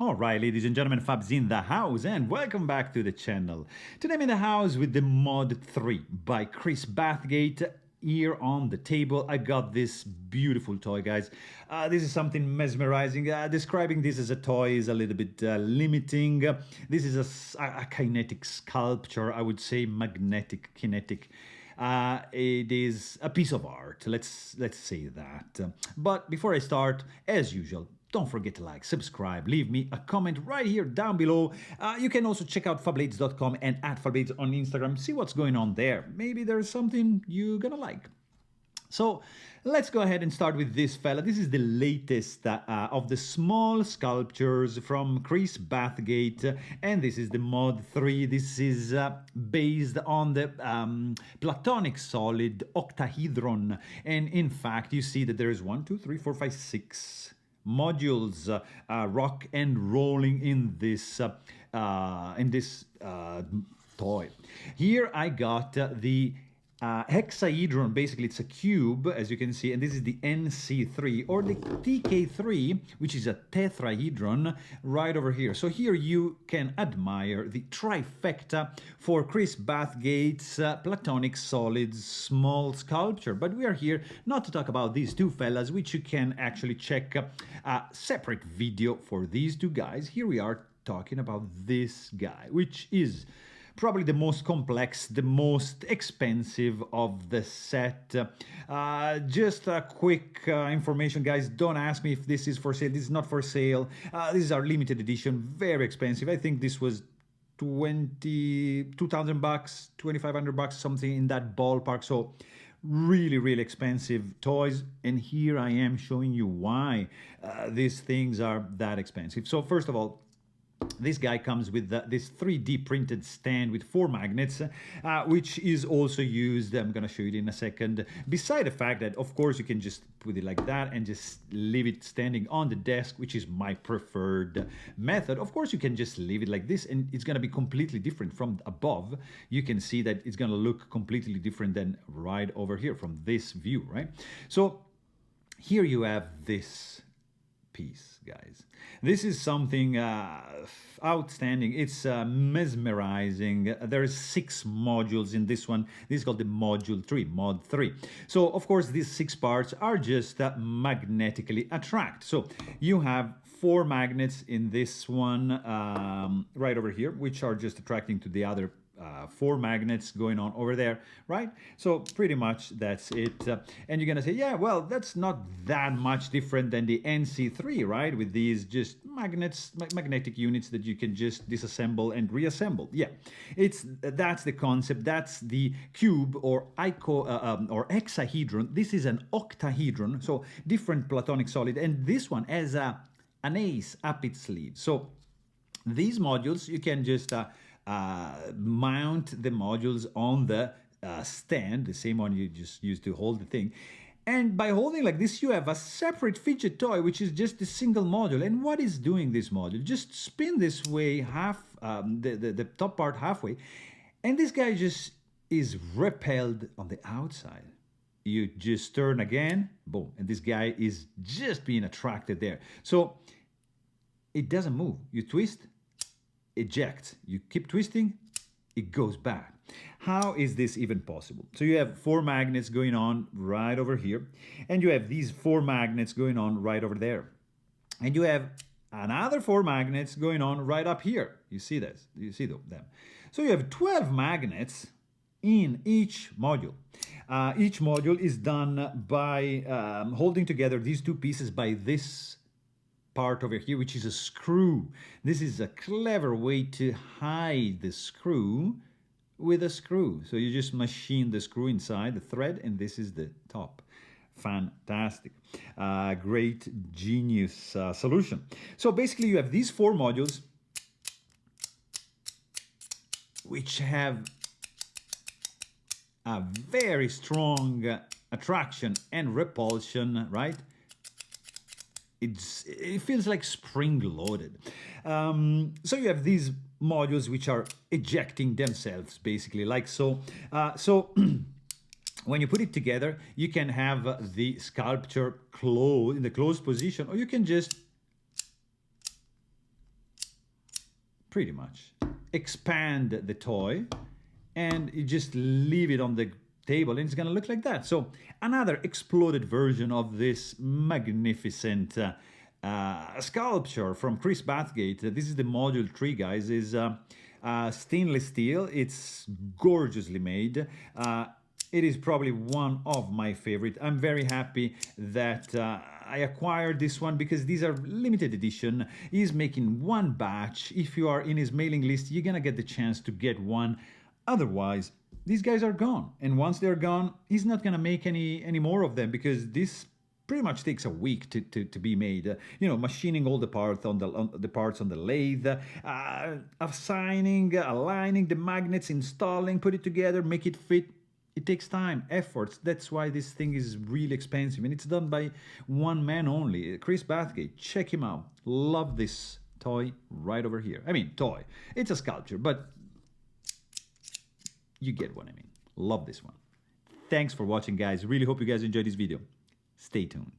All right, ladies and gentlemen, Fab's in the house, and welcome back to the channel. Today I'm in the house with the MOD-3 by Bathgate. Here on the table, I got this beautiful toy, guys. This is something mesmerizing. Describing this as a toy is a little bit limiting. This is a kinetic sculpture, I would say magnetic, kinetic. It is a piece of art, let's say that. But before I start, as usual, don't forget to like, subscribe, leave me a comment right here down below. You can also check out Fablades.com and at Fablades on Instagram, see what's going on there. Maybe there's something you're gonna like. So let's go ahead and start with this fella. This is the latest of the small sculptures from Bathgate, and this is the MOD-3. This is based on the platonic solid octahedron, and in fact you see that there is 1, 2, 3, 4, 5, 6 modules rock and rolling in this toy. Here I got the hexahedron. Basically it's a cube, as you can see, and this is the NC3 or the TK3, which is a tetrahedron right over here. So here you can admire the trifecta for Bathgate's platonic solids small sculpture. But we are here not to talk about these two fellas, which you can actually check a separate video for these two guys. Here we are talking about this guy, which is probably the most complex, the most expensive of the set. Just a quick information, guys. Don't ask me if this is for sale. This is not for sale. This is our limited edition, very expensive. I think this was $2,000, $2,500, something in that ballpark. So really expensive toys, and here I am showing you why these things are that expensive. So first of all, this guy comes with this 3D printed stand with 4 magnets, which is also used, I'm going to show you in a second, beside the fact that, of course, you can just put it like that and just leave it standing on the desk, which is my preferred method. Of course, you can just leave it like this, and it's going to be completely different from above. You can see that it's going to look completely different than right over here from this view, right? So here you have this piece, guys. This is something outstanding. It's mesmerizing. There is 6 modules in this one. This is called the module 3, mod 3. So of course these 6 parts are just magnetically attract. So you have 4 magnets in this one right over here, which are just attracting to the other 4 magnets going on over there, right? So pretty much that's it. And you're gonna say, yeah, well, that's not that much different than the NC3, right? With these just magnetic units that you can just disassemble and reassemble. Yeah, that's the concept. That's the cube or hexahedron. This is an octahedron, so different platonic solid, and this one has an ace up its sleeve. So these modules, you can just mount the modules on the stand, the same one you just used to hold the thing. And by holding like this, you have a separate fidget toy, which is just a single module. And what is doing this module? Just spin this way, the top part halfway, and this guy just is repelled on the outside. You just turn again, boom, and this guy is just being attracted there. So it doesn't move. You twist, eject, you keep twisting, it goes back. How is this even possible? So you have 4 magnets going on right over here, and you have these 4 magnets going on right over there, and you have another 4 magnets going on right up here. You see this? You see them? So you have 12 magnets in each module. Each module is done by holding together these 2 pieces by this part over here, which is a screw. This is a clever way to hide the screw with a screw. So you just machine the screw inside the thread, and this is the top. Fantastic. Great genius solution. So basically you have these 4 modules which have a very strong attraction and repulsion, right? It feels like spring-loaded. So you have these modules which are ejecting themselves, basically, like so. When you put it together, you can have the sculpture in the closed position, or you can just pretty much expand the toy, and you just leave it on the table and it's gonna look like that. So another exploded version of this magnificent sculpture from Chris Bathgate. This is the MOD-3, guys. Is stainless steel. It's gorgeously made. It is probably one of my favorite. I'm very happy that I acquired this one because these are limited edition. He's making one batch. If you are in his mailing list, you're gonna get the chance to get one. Otherwise, these guys are gone. And once they're gone, he's not gonna make any more of them because this pretty much takes a week to be made. You know, machining all the parts on the parts on the lathe, assigning, aligning the magnets, installing, put it together, make it fit. It takes time, efforts. That's why this thing is really expensive, and it's done by one man only, Chris Bathgate. Check him out. Love this toy right over here. I mean, toy. It's a sculpture, but you get what I mean. Love this one. Thanks for watching, guys. Really hope you guys enjoyed this video. Stay tuned.